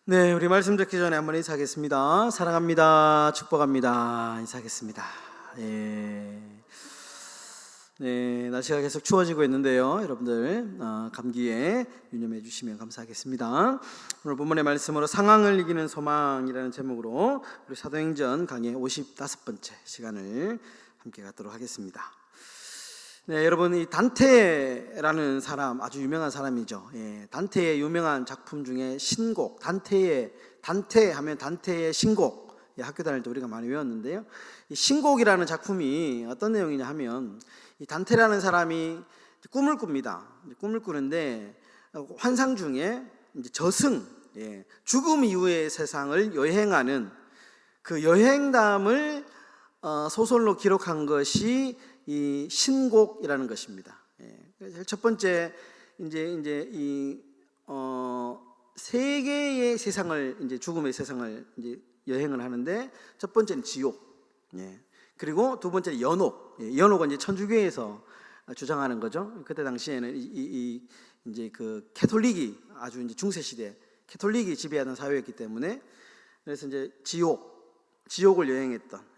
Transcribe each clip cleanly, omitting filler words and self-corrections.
네, 우리 말씀 듣기 전에 한번 인사하겠습니다. 사랑합니다. 축복합니다. 인사하겠습니다. 네, 날씨가 계속 추워지고 있는데요. 여러분들 감기에 유념해 주시면 감사하겠습니다. 오늘 본문의 말씀으로 상황을 이기는 소망이라는 제목으로 우리 사도행전 강의 55번째 시간을 함께 갖도록 하겠습니다. 네, 여러분, 이 단테라는 사람 아주 유명한 사람이죠. 단테의 유명한 작품 중에 신곡, 단테 하면 단테의 신곡, 학교 다닐 때 우리가 많이 외웠는데요. 이 신곡이라는 작품이 어떤 내용이냐 하면, 이 단테라는 사람이 꿈을 꿉니다. 꿈을 꾸는데 환상 중에 이제 저승, 죽음 이후의 세상을 여행하는 그 여행담을 소설로 기록한 것이 이 신곡이라는 것입니다. 첫 번째 이제 이 세 개의 세상을 이제 죽음의 세상을 이제 여행을 하는데, 첫 번째는 지옥, 그리고 두 번째는 연옥. 연옥은 이제 천주교에서 주장하는 거죠. 그때 당시에는 이제 그 캐톨릭이 아주 이제 중세 시대 캐톨릭이 지배하던 사회였기 때문에, 그래서 이제 지옥을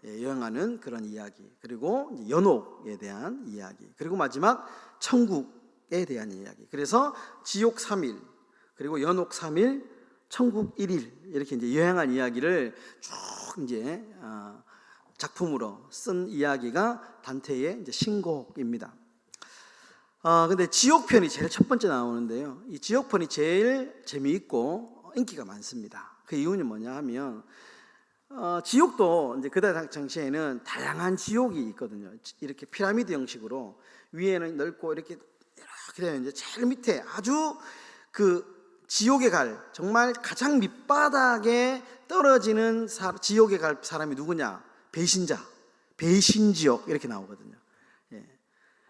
여행하는 그런 이야기, 그리고 연옥에 대한 이야기, 그리고 마지막 천국에 대한 이야기. 그래서 지옥 3일, 그리고 연옥 3일, 천국 1일, 이렇게 이제 여행한 이야기를 쭉 이제 작품으로 쓴 이야기가 단테의 이제 신곡입니다. 근데 지옥편이 제일 첫 번째 나오는데요. 이 지옥편이 제일 재미있고 인기가 많습니다. 그 이유는 뭐냐 하면, 지옥도 이제 그때 당시에는 다양한 지옥이 있거든요. 이렇게 피라미드 형식으로 위에는 넓고 이렇게 되면, 이제 제일 밑에 아주 그 지옥에 갈 정말 가장 밑바닥에 떨어지는 지옥에 갈 사람이 누구냐? 배신지옥, 이렇게 나오거든요.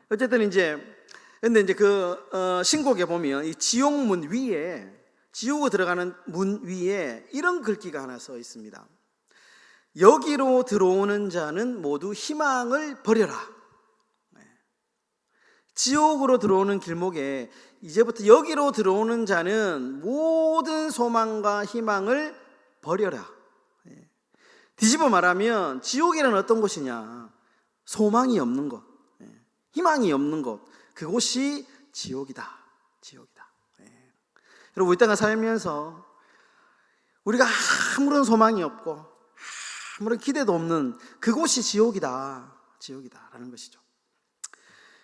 어쨌든 근데 이제 그 신곡에 보면 이 지옥문 위에, 지옥으로 들어가는 문 위에 이런 글귀가 하나 써 있습니다. 여기로 들어오는 자는 모두 희망을 버려라. 지옥으로 들어오는 길목에 이제부터 여기로 들어오는 자는 모든 소망과 희망을 버려라. 뒤집어 말하면 지옥이란 어떤 곳이냐? 소망이 없는 곳, 희망이 없는 곳, 그곳이 지옥이다. 여러분, 이 땅을 살면서 우리가 아무런 소망이 없고 아무런 기대도 없는 그곳이 지옥이다라는 것이죠.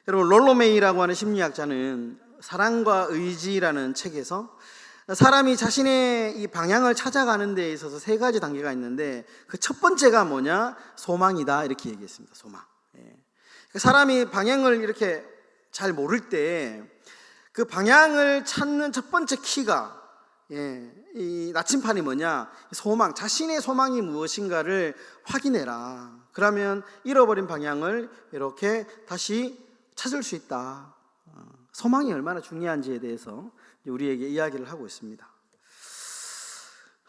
여러분, 롤로메이라고 하는 심리학자는 사랑과 의지라는 책에서 사람이 자신의 이 방향을 찾아가는 데 있어서 세 가지 단계가 있는데, 그 첫 번째가 뭐냐? 소망이다, 이렇게 얘기했습니다. 소망. 사람이 방향을 이렇게 잘 모를 때 그 방향을 찾는 첫 번째 키가, 이 나침판이 뭐냐? 소망, 자신의 소망이 무엇인가를 확인해라. 그러면 잃어버린 방향을 이렇게 다시 찾을 수 있다. 소망이 얼마나 중요한지에 대해서 우리에게 이야기를 하고 있습니다.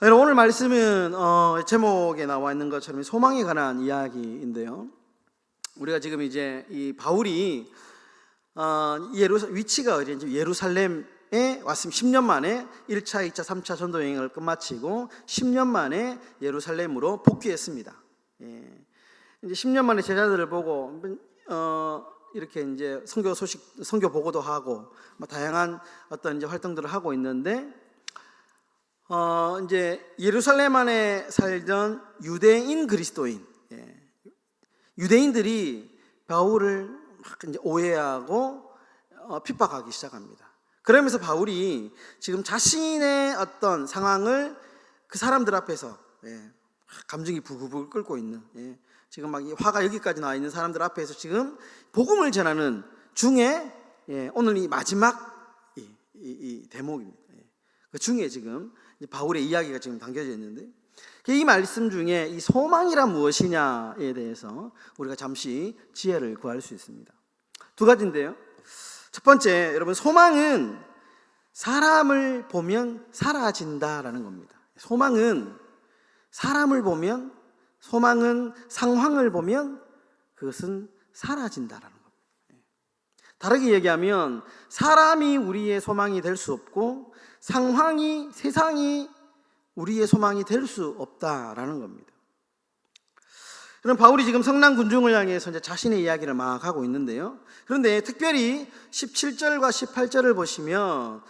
오늘 말씀은 제목에 나와 있는 것처럼 소망에 관한 이야기인데요. 우리가 지금 이제 이 바울이 위치가 어디인지 예루살렘에 왔으면 10년 만에 1차, 2차, 3차 전도 여행을 끝마치고 10년 만에 예루살렘으로 복귀했습니다. 이제 10년 만에 제자들을 보고 이렇게 이제 선교 보고도 하고 다양한 어떤 이제 활동들을 하고 있는데, 이제 예루살렘 안에 살던 유대인 그리스도인, 유대인들이 바울을 막 이제 오해하고 핍박하기 시작합니다. 그러면서 바울이 지금 자신의 어떤 상황을 그 사람들 앞에서 감정이 부글부글 끓고 있는, 지금 막 화가 여기까지 나와 있는 사람들 앞에서 지금 복음을 전하는 중에, 오늘 이 마지막 이 대목입니다. 그 중에 지금 바울의 이야기가 지금 담겨져 있는데, 이 말씀 중에 이 소망이란 무엇이냐에 대해서 우리가 잠시 지혜를 구할 수 있습니다. 두 가지인데요. 첫 번째, 여러분, 소망은 사람을 보면 사라진다라는 겁니다. 소망은 사람을 보면, 소망은 상황을 보면 그것은 사라진다라는 겁니다. 다르게 얘기하면 사람이 우리의 소망이 될 수 없고, 상황이, 세상이 우리의 소망이 될 수 없다라는 겁니다. 그럼 바울이 지금 성난 군중을 향해서 이제 자신의 이야기를 막 하고 있는데요. 그런데 특별히 17절과 18절을 보시면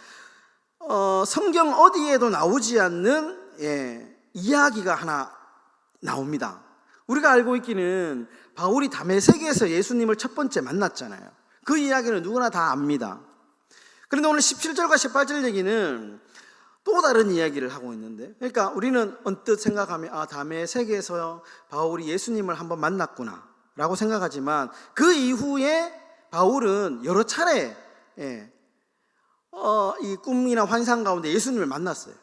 성경 어디에도 나오지 않는 이야기가 하나 나옵니다. 우리가 알고 있기는 바울이 다메섹에서 예수님을 첫 번째 만났잖아요. 그 이야기는 누구나 다 압니다. 그런데 오늘 17절과 18절 얘기는 또 다른 이야기를 하고 있는데, 그러니까 우리는 언뜻 생각하면 다메섹에서 바울이 예수님을 한번 만났구나 라고 생각하지만, 그 이후에 바울은 여러 차례 이 꿈이나 환상 가운데 예수님을 만났어요.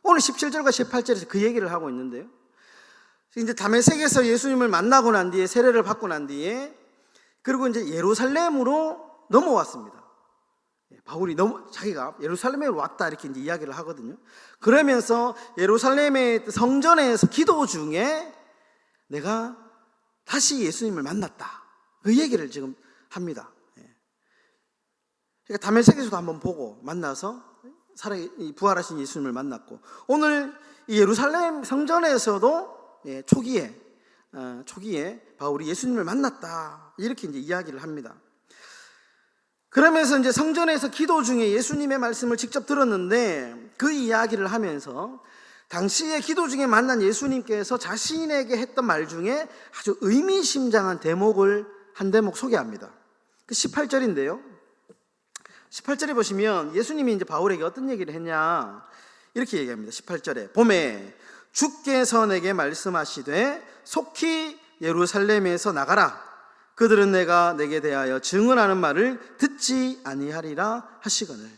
오늘 17절과 18절에서 그 얘기를 하고 있는데요. 이제 다메섹에서 예수님을 만나고 난 뒤에, 세례를 받고 난 뒤에, 그리고 이제 예루살렘으로 넘어왔습니다. 바울이 자기가 예루살렘에 왔다 이렇게 이제 이야기를 하거든요. 그러면서 예루살렘의 성전에서 기도 중에 내가 다시 예수님을 만났다, 그 얘기를 지금 합니다. 그러니까 다메섹에서도 한번 보고 만나서 부활하신 예수님을 만났고, 오늘 이 예루살렘 성전에서도 초기에 바울이 예수님을 만났다, 이렇게 이제 이야기를 합니다. 그러면서 이제 성전에서 기도 중에 예수님의 말씀을 직접 들었는데, 그 이야기를 하면서 당시에 기도 중에 만난 예수님께서 자신에게 했던 말 중에 아주 의미심장한 대목을 한 대목 소개합니다. 그 18절인데요. 18절에 보시면 예수님이 이제 바울에게 어떤 얘기를 했냐, 이렇게 얘기합니다. 18절에 봄에 주께서 내게 말씀하시되 속히 예루살렘에서 나가라. 그들은 내가 내게 대하여 증언하는 말을 듣지 아니하리라 하시거늘.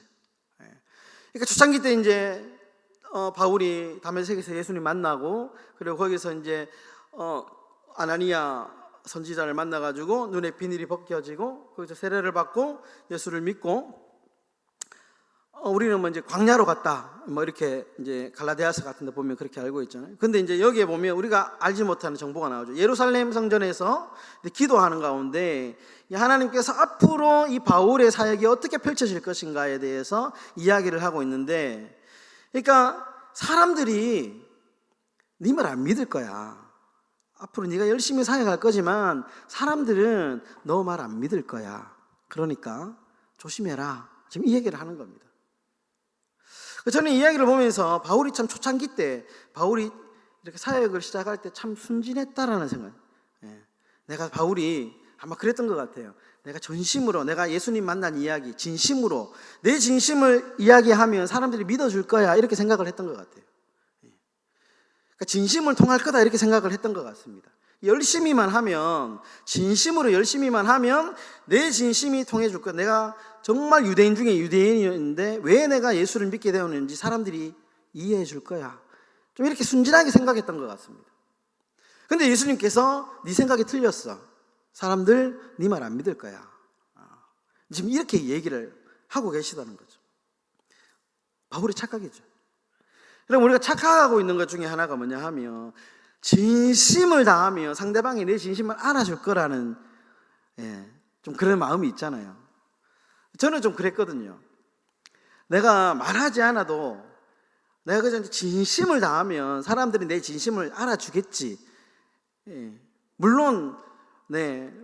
그러니까 초창기 때 이제 바울이 다메섹에서 예수님 만나고, 그리고 거기서 이제 아나니아 선지자를 만나가지고 눈에 비늘이 벗겨지고 거기서 세례를 받고 예수를 믿고, 우리는 뭐 이제 광야로 갔다, 뭐 이렇게 이제 갈라디아서 같은 데 보면 그렇게 알고 있잖아요. 근데 이제 여기에 보면 우리가 알지 못하는 정보가 나오죠. 예루살렘 성전에서 기도하는 가운데 하나님께서 앞으로 이 바울의 사역이 어떻게 펼쳐질 것인가에 대해서 이야기를 하고 있는데, 그러니까 사람들이 네 말 안 믿을 거야. 앞으로 네가 열심히 사역할 거지만 사람들은 너 말 안 믿을 거야. 그러니까 조심해라. 지금 이 얘기를 하는 겁니다. 저는 이 이야기를 보면서 바울이 참 초창기 때, 바울이 이렇게 사역을 시작할 때 참 순진했다라는 생각. 내가 바울이 아마 그랬던 것 같아요. 내가 전심으로, 내가 예수님 만난 이야기, 진심으로 내 진심을 이야기하면 사람들이 믿어줄 거야, 이렇게 생각을 했던 것 같아요. 그러니까 진심을 통할 거다, 이렇게 생각을 했던 것 같습니다. 열심히만 하면, 진심으로 열심히만 하면 내 진심이 통해줄 거야. 내가 정말 유대인 중에 유대인이었는데 왜 내가 예수를 믿게 되었는지 사람들이 이해해 줄 거야. 좀 이렇게 순진하게 생각했던 것 같습니다. 근데 예수님께서 네 생각이 틀렸어. 사람들 네 말 안 믿을 거야. 지금 이렇게 얘기를 하고 계시다는 거죠. 바울의 착각이죠. 그럼 우리가 착각하고 있는 것 중에 하나가 뭐냐 하면, 진심을 다하면 상대방이 내 진심을 알아줄 거라는 좀 그런 마음이 있잖아요. 저는 좀 그랬거든요. 내가 말하지 않아도 내가 그저 진심을 다하면 사람들이 내 진심을 알아주겠지. 물론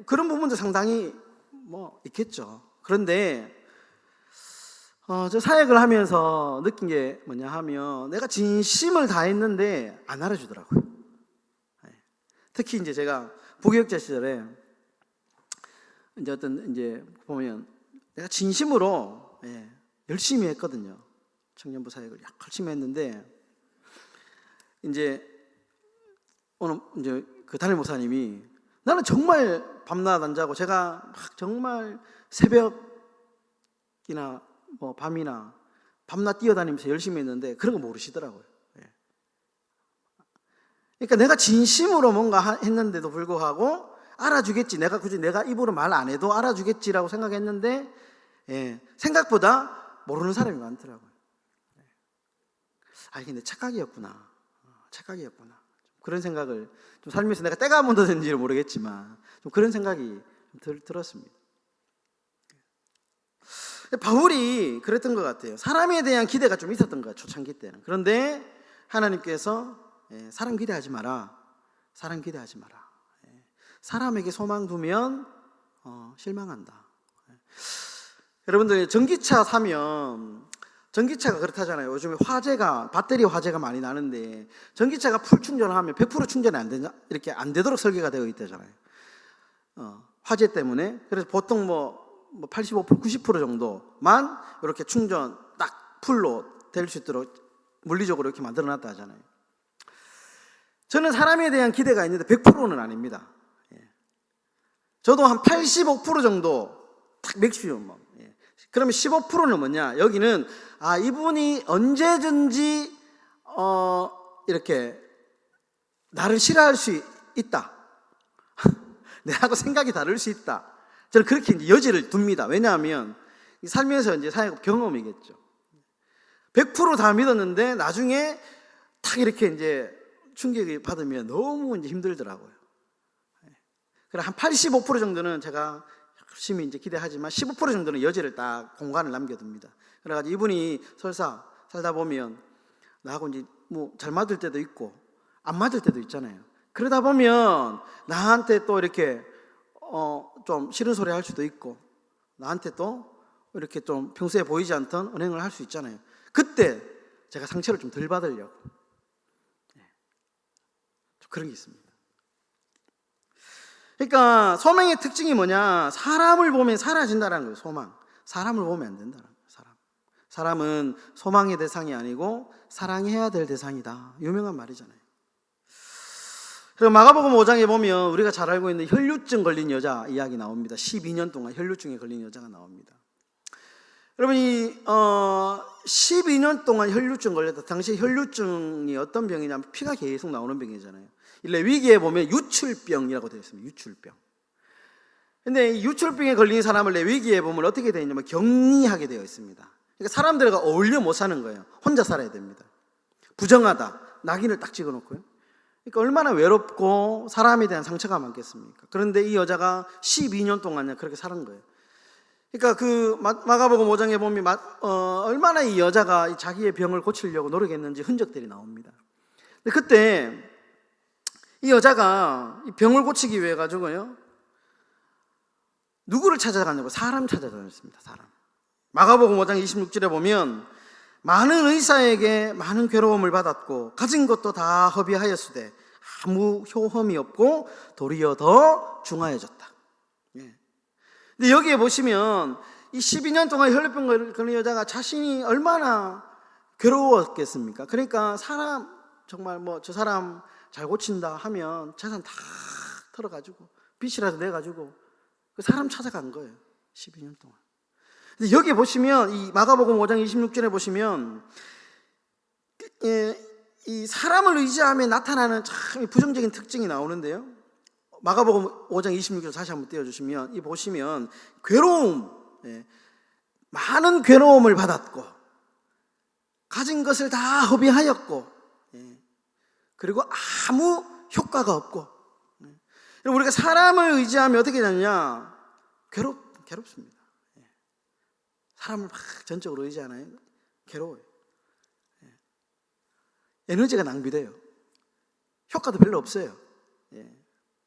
그런 부분도 상당히 뭐 있겠죠. 그런데 저 사역을 하면서 느낀 게 뭐냐 하면, 내가 진심을 다했는데 안 알아주더라고요. 특히 이제 제가 부교육자 시절에 이제 보면 내가 진심으로 열심히 했거든요. 청년부 사역을 열심히 했는데, 이제 오늘 이제 그 담임 목사님이, 나는 정말 밤낮 안 자고 제가 막 정말 새벽이나 뭐 밤이나 밤낮 뛰어다니면서 열심히 했는데 그런 거 모르시더라고요. 그러니까 내가 진심으로 뭔가 했는데도 불구하고 알아주겠지, 내가 굳이 내가 입으로 말 안 해도 알아주겠지라고 생각했는데 생각보다 모르는 사람이 많더라고요. 근데 착각이었구나. 그런 생각을 좀 살면서, 내가 때가 묻었는지는 모르겠지만 좀 그런 생각이 들었습니다. 바울이 그랬던 것 같아요. 사람에 대한 기대가 좀 있었던 것 같아요, 초창기 때는. 그런데 하나님께서 사람 기대하지 마라. 사람 기대하지 마라. 사람에게 소망 두면 실망한다. 여러분들 전기차 사면 전기차가 그렇다잖아요. 요즘에 배터리 화재가 많이 나는데 전기차가 풀 충전하면 100% 충전이 안 되냐? 이렇게 안 되도록 설계가 되어 있다잖아요. 화재 때문에. 그래서 보통 85%, 90% 정도만 이렇게 충전 딱 풀로 될 수 있도록 물리적으로 이렇게 만들어 놨다 하잖아요. 저는 사람에 대한 기대가 있는데 100%는 아닙니다. 저도 한 85% 정도 딱 맥시멈. 그러면 15%는 뭐냐? 여기는 이분이 언제든지 이렇게 나를 싫어할 수 있다. 내하고 생각이 다를 수 있다. 저는 그렇게 이제 여지를 둡니다. 왜냐하면 살면서 이제 사회적 경험이겠죠. 100% 믿었는데 나중에 탁 이렇게 이제 충격을 받으면 너무 이제 힘들더라고요. 그래 한 85% 정도는 제가 열심히 이제 기대하지만 15% 정도는 여지를 딱 공간을 남겨둡니다. 그래가지고 이분이 설사 살다 보면 나하고 이제 잘 맞을 때도 있고 안 맞을 때도 있잖아요. 그러다 보면 나한테 또 이렇게 좀 싫은 소리 할 수도 있고 나한테 또 이렇게 좀 평소에 보이지 않던 언행을 할 수 있잖아요. 그때 제가 상처를 좀 덜 받으려고 좀 그런 게 있습니다. 그러니까 소망의 특징이 뭐냐? 사람을 보면 사라진다는 거예요. 소망. 사람을 보면 안 된다는 거예요. 사람은 소망의 대상이 아니고 사랑해야 될 대상이다. 유명한 말이잖아요. 그리고 마가복음 5장에 보면 우리가 잘 알고 있는 혈루증 걸린 여자 이야기 나옵니다. 12년 동안 혈루증에 걸린 여자가 나옵니다. 여러분이 12년 동안 혈루증 걸렸다. 당시 혈루증이 어떤 병이냐면 피가 계속 나오는 병이잖아요. 레위기에 보면 유출병이라고 되어 있습니다. 유출병. 근데 유출병에 걸린 사람을 레위기에 보면 어떻게 되어 있냐면 격리하게 되어 있습니다. 그러니까 사람들과 어울려 못 사는 거예요. 혼자 살아야 됩니다. 부정하다. 낙인을 딱 찍어 놓고요. 그러니까 얼마나 외롭고 사람에 대한 상처가 많겠습니까? 그런데 이 여자가 12년 동안 그렇게 사는 거예요. 그러니까 그 마가복음 5장에 보면 얼마나 이 여자가 자기의 병을 고치려고 노력했는지 흔적들이 나옵니다. 근데 그때 이 여자가 이 병을 고치기 위해 가지고요 누구를 찾아가냐고 사람 찾아다녔습니다. 사람. 마가복음 5장 26절에 보면 많은 의사에게 많은 괴로움을 받았고 가진 것도 다 허비하였으되 아무 효험이 없고 도리어 더 중하여졌다. 근데 여기에 보시면 이 12년 동안 혈루병 걸린 여자가 자신이 얼마나 괴로웠겠습니까? 그러니까 정말 저 사람 잘 고친다 하면 재산 다 털어가지고 빚이라도 내가지고 그 사람 찾아간 거예요. 12년 동안. 근데 여기 보시면 이 마가복음 5장 26절에 보시면 이 사람을 의지하며 나타나는 참 부정적인 특징이 나오는데요. 마가복음 5장 26절 다시 한번 띄워주시면 이 보시면 괴로움, 많은 괴로움을 받았고 가진 것을 다 허비하였고 그리고 아무 효과가 없고 우리가 사람을 의지하면 어떻게 되느냐? 괴롭습니다. 사람을 막 전적으로 의지하나요? 괴로워요. 에너지가 낭비돼요. 효과도 별로 없어요.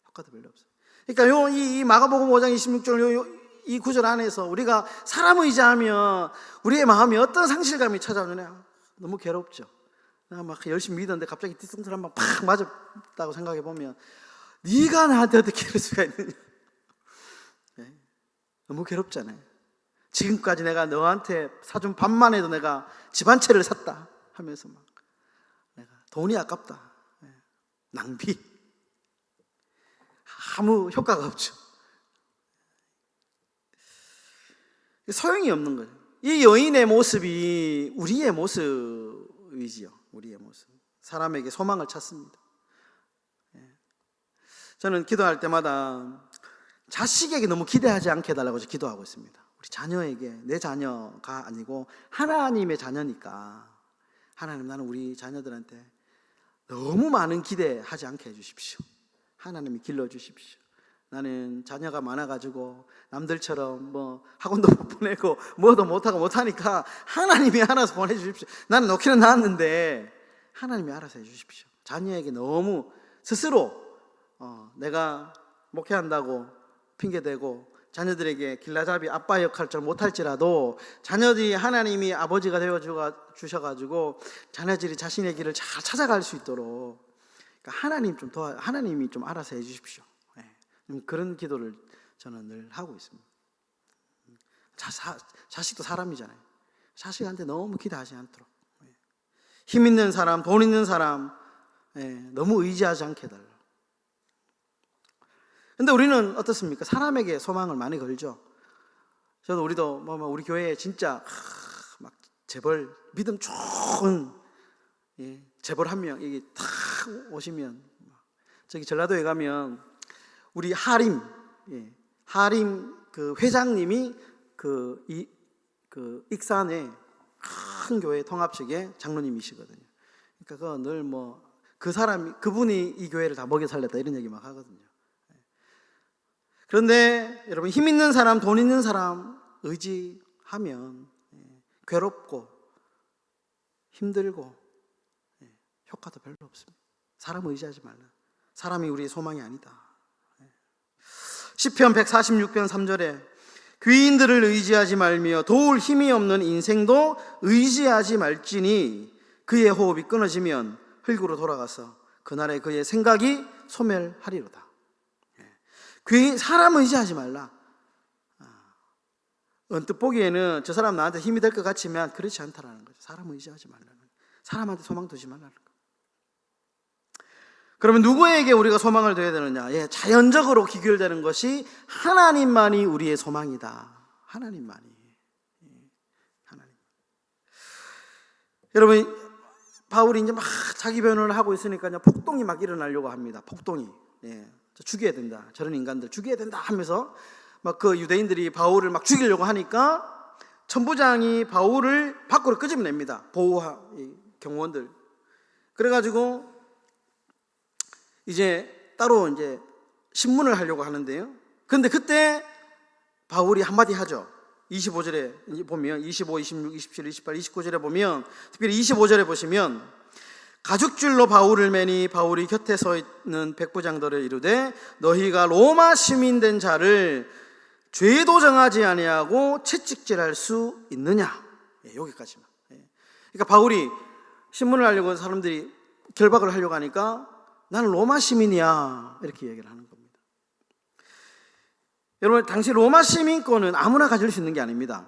효과도 별로 없어요. 그러니까 이 마가복음 5장 26절 이 구절 안에서 우리가 사람을 의지하면 우리의 마음에 어떤 상실감이 찾아오느냐? 너무 괴롭죠. 내가 막 열심히 믿었는데 갑자기 뒤통수를 한번 팍 맞았다고 생각해 보면 네가 나한테 어떻게 이럴 수가 있느냐? 너무 괴롭잖아요. 지금까지 내가 너한테 사준 밥만 해도 내가 집 한 채를 샀다 하면서 막 내가 돈이 아깝다. 낭비. 아무 효과가 없죠. 소용이 없는 거예요. 이 여인의 모습이 우리의 모습이지요. 우리의 모습. 사람에게 소망을 찾습니다. 저는 기도할 때마다 자식에게 너무 기대하지 않게 해달라고 기도하고 있습니다. 우리 자녀에게, 내 자녀가 아니고 하나님의 자녀니까 하나님, 나는 우리 자녀들한테 너무 많은 기대하지 않게 해주십시오. 하나님이 길러주십시오. 나는 자녀가 많아가지고 남들처럼 학원도 못 보내고 뭐도 못하고 못하니까 하나님이 알아서 보내주십시오. 나는 놓기는 낳았는데 하나님이 알아서 해주십시오. 자녀에게 너무 스스로 내가 목회한다고 핑계대고 자녀들에게 길라잡이 아빠 역할을 잘 못할지라도 자녀들이 하나님이 아버지가 되어 주셔가지고 자녀들이 자신의 길을 잘 찾아갈 수 있도록 그러니까 하나님이 좀 알아서 해주십시오. 그런 기도를 저는 늘 하고 있습니다. 자식도 사람이잖아요. 자식한테 너무 기대하지 않도록 힘 있는 사람, 돈 있는 사람 너무 의지하지 않게 해달라. 근데 우리는 어떻습니까? 사람에게 소망을 많이 걸죠. 우리도 우리 교회에 진짜 막 재벌 믿음 좋은 재벌 한 명 여기 탁 오시면 저기 전라도에 가면 우리 하림 그 회장님이 그 익산의 큰 교회 통합식의 장로님이시거든요. 그러니까 늘 그분이 이 교회를 다 먹여 살렸다 이런 얘기 막 하거든요. 그런데 여러분 힘 있는 사람, 돈 있는 사람 의지하면 괴롭고 힘들고 효과도 별로 없습니다. 사람 의지하지 말라. 사람이 우리의 소망이 아니다. 시편 146편 3절에 귀인들을 의지하지 말며 도울 힘이 없는 인생도 의지하지 말지니 그의 호흡이 끊어지면 흙으로 돌아가서 그날에 그의 생각이 소멸하리로다. 사람 의지하지 말라. 언뜻 보기에는 저 사람 나한테 힘이 될 것 같지만 그렇지 않다라는 거죠. 사람 의지하지 말라는 거죠. 사람한테 소망 두지 말라는 거죠. 그러면 누구에게 우리가 소망을 둬야 되느냐? 자연적으로 기결되는 것이 하나님만이 우리의 소망이다. 하나님만이. 하나님. 여러분, 바울이 이제 막 자기 변호를 하고 있으니까요, 폭동이 막 일어나려고 합니다. 폭동이. 죽여야 된다. 저런 인간들 죽여야 된다 하면서 막 그 유대인들이 바울을 막 죽이려고 하니까 천부장이 바울을 밖으로 끄집어냅니다. 경호원들. 그래가지고 이제 따로 이제 신문을 하려고 하는데요. 근데 그때 바울이 한마디 하죠. 25절에 보면 25, 26, 27, 28, 29절에 보면 특별히 25절에 보시면 가죽줄로 바울을 매니 바울이 곁에 서 있는 백부장들을 이르되 너희가 로마 시민 된 자를 죄도 정하지 아니하고 채찍질할 수 있느냐. 여기까지만. 그러니까 바울이 신문을 하려고 사람들이 결박을 하려고 하니까 나는 로마 시민이야 이렇게 얘기를 하는 겁니다. 여러분, 당시 로마 시민권은 아무나 가질 수 있는 게 아닙니다.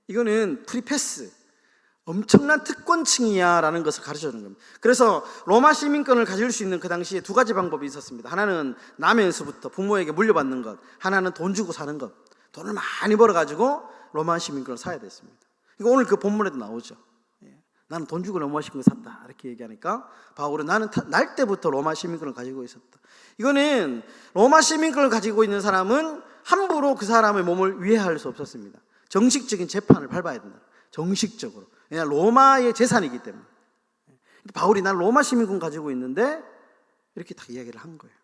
이거는 프리패스, 엄청난 특권층이야 라는 것을 가르쳐주는 겁니다. 그래서 로마 시민권을 가질 수 있는 그 당시에 두 가지 방법이 있었습니다. 하나는 남에서부터 부모에게 물려받는 것, 하나는 돈 주고 사는 것. 돈을 많이 벌어가지고 로마 시민권을 사야 됐습니다. 그러니까 오늘 그 본문에도 나오죠. 나는 돈 주고 로마 시민권을 샀다 이렇게 얘기하니까 바울은 나는 날 때부터 로마 시민권을 가지고 있었다. 이거는 로마 시민권을 가지고 있는 사람은 함부로 그 사람의 몸을 위해할 수 없었습니다. 정식적인 재판을 밟아야 된다. 정식적으로. 왜냐하면 로마의 재산이기 때문에. 바울이 난 로마 시민권 가지고 있는데 이렇게 딱 이야기를 한 거예요.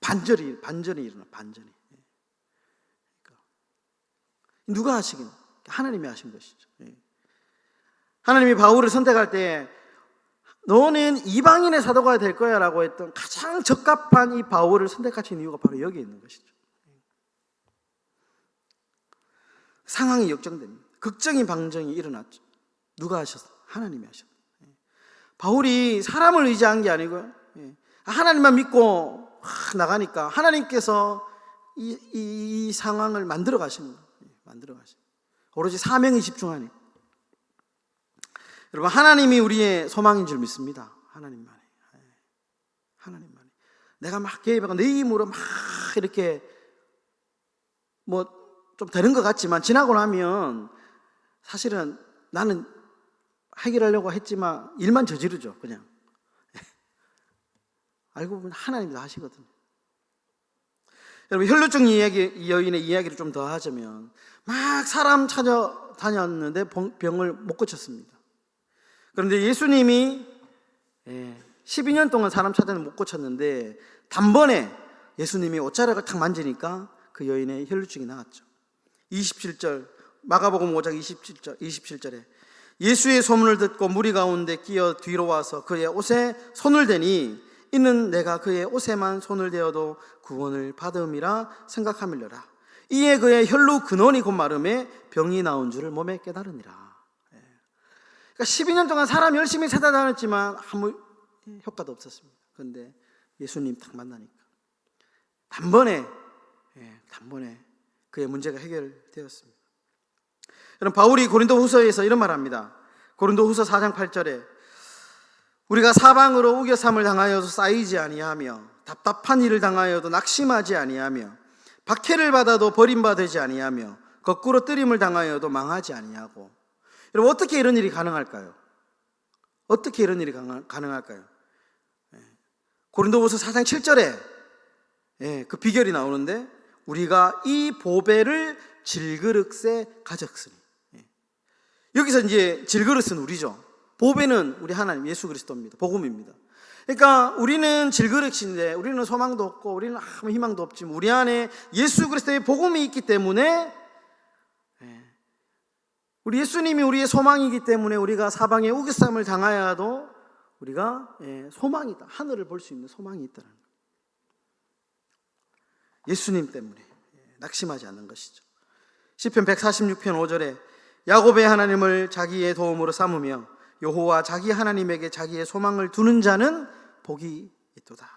반전이 일어나. 반전이. 그러니까 누가 하시긴? 하나님이 하신 것이죠. 하나님이 바울을 선택할 때 너는 이방인의 사도가 될 거야 라고 했던 가장 적합한 이 바울을 선택하신 이유가 바로 여기에 있는 것이죠. 상황이 역정됩니다. 극적인 방정이 일어났죠. 누가 하셨어? 하나님이 하셨어. 바울이 사람을 의지한 게 아니고요, 하나님만 믿고 나가니까 하나님께서 이 상황을 만들어 가시는 거예요. 만들어 가시는 거예요. 오로지 사명에 집중하니까. 여러분, 하나님이 우리의 소망인 줄 믿습니다. 하나님만이. 하나님만이. 내가 막 개입하고 내 힘으로 막 이렇게 좀 되는 것 같지만 지나고 나면 사실은 나는 해결하려고 했지만 일만 저지르죠. 그냥. 알고 보면 하나님이 다 하시거든요. 여러분, 혈루증 이 여인의 이야기를 좀 더 하자면 막 사람 찾아다녔는데 병을 못 고쳤습니다. 그런데 예수님이 12년 동안 사람 찾아는 못 고쳤는데 단번에 예수님이 옷자락을 탁 만지니까 그 여인의 혈루증이 나았죠. 27절 마가복음 5장 27절에 예수의 소문을 듣고 무리 가운데 끼어 뒤로 와서 그의 옷에 손을 대니 이는 내가 그의 옷에만 손을 대어도 구원을 받음이라 생각함이려라. 이에 그의 혈루 근원이 곧 마름에 병이 나온 줄을 몸에 깨달으니라. 그러니까 12년 동안 사람 열심히 찾아다녔지만 아무 효과도 없었습니다. 그런데 예수님 딱 만나니까 단번에 그의 문제가 해결되었습니다. 여러분, 바울이 고린도후서에서 이런 말합니다. 고린도후서 4장 8절에 우리가 사방으로 우겨삼을 당하여도 쌓이지 아니하며 답답한 일을 당하여도 낙심하지 아니하며 박해를 받아도 버림받지 아니하며 거꾸로 뜨림을 당하여도 망하지 아니하고. 여러분, 어떻게 이런 일이 가능할까요? 어떻게 이런 일이 가능할까요? 고린도후서 4장 7절에 그 비결이 나오는데 우리가 이 보배를 질그릇에 가졌으니. 여기서 이제 질그릇은 우리죠. 보배는 우리 하나님 예수 그리스도입니다. 복음입니다. 그러니까 우리는 질그릇인데 우리는 소망도 없고 우리는 아무 희망도 없지만 우리 안에 예수 그리스도의 복음이 있기 때문에, 우리 예수님이 우리의 소망이기 때문에 우리가 사방에 우겨쌈을 당하여도 우리가 소망이 있다. 하늘을 볼 수 있는 소망이 있다는 거예요. 예수님 때문에 낙심하지 않는 것이죠. 시편 146편 5절에 야곱의 하나님을 자기의 도움으로 삼으며 여호와 자기 하나님에게 자기의 소망을 두는 자는 복이 있도다.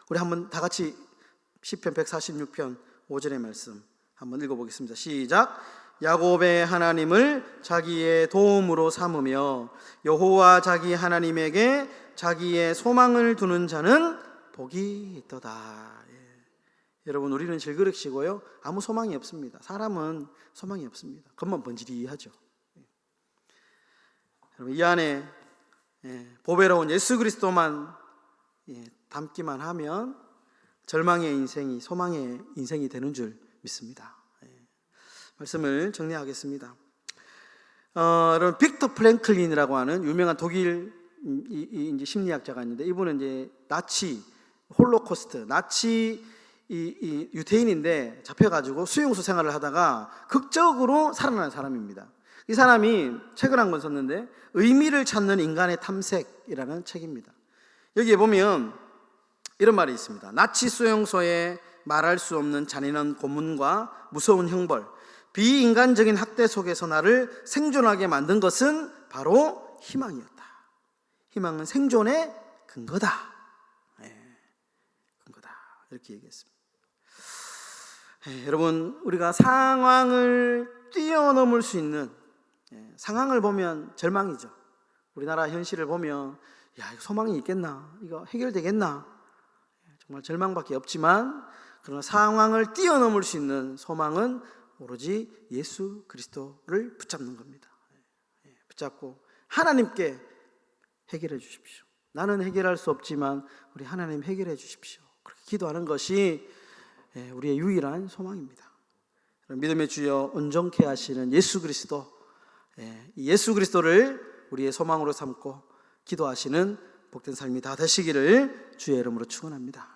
우리 한번 다 같이 시편 146편 5절의 말씀 한번 읽어보겠습니다. 시작. 야곱의 하나님을 자기의 도움으로 삼으며 여호와 자기 하나님에게 자기의 소망을 두는 자는 복이 있도다. 여러분, 우리는 질그릇이고요, 아무 소망이 없습니다. 사람은 소망이 없습니다. 겉만 번지르하죠. 여러분, 이 안에 보배로운 예수 그리스도만 담기만 하면 절망의 인생이 소망의 인생이 되는 줄 믿습니다. 말씀을 정리하겠습니다. 여러분, 빅터 프랭클린이라고 하는 유명한 독일 이제 심리학자가 있는데, 이분은 이제 나치 홀로코스트 나치 이 유태인인데 잡혀가지고 수용소 생활을 하다가 극적으로 살아난 사람입니다. 이 사람이 책을 한 권 썼는데 의미를 찾는 인간의 탐색이라는 책입니다. 여기에 보면 이런 말이 있습니다. 나치 수용소에 말할 수 없는 잔인한 고문과 무서운 형벌, 비인간적인 학대 속에서 나를 생존하게 만든 것은 바로 희망이었다. 희망은 생존의 근거다. 근거다. 이렇게 얘기했습니다. 여러분, 우리가 상황을 뛰어넘을 수 있는, 상황을 보면 절망이죠. 우리나라 현실을 보면 야, 이거 소망이 있겠나? 이거 해결되겠나? 정말 절망밖에 없지만, 그러나 상황을 뛰어넘을 수 있는 소망은 오로지 예수 그리스도를 붙잡는 겁니다. 붙잡고 하나님께 해결해 주십시오. 나는 해결할 수 없지만 우리 하나님 해결해 주십시오. 그렇게 기도하는 것이 우리의 유일한 소망입니다. 믿음의 주여 온전케 하시는 예수 그리스도, 예수 그리스도를 우리의 소망으로 삼고 기도하시는 복된 삶이 다 되시기를 주의 이름으로 축원합니다.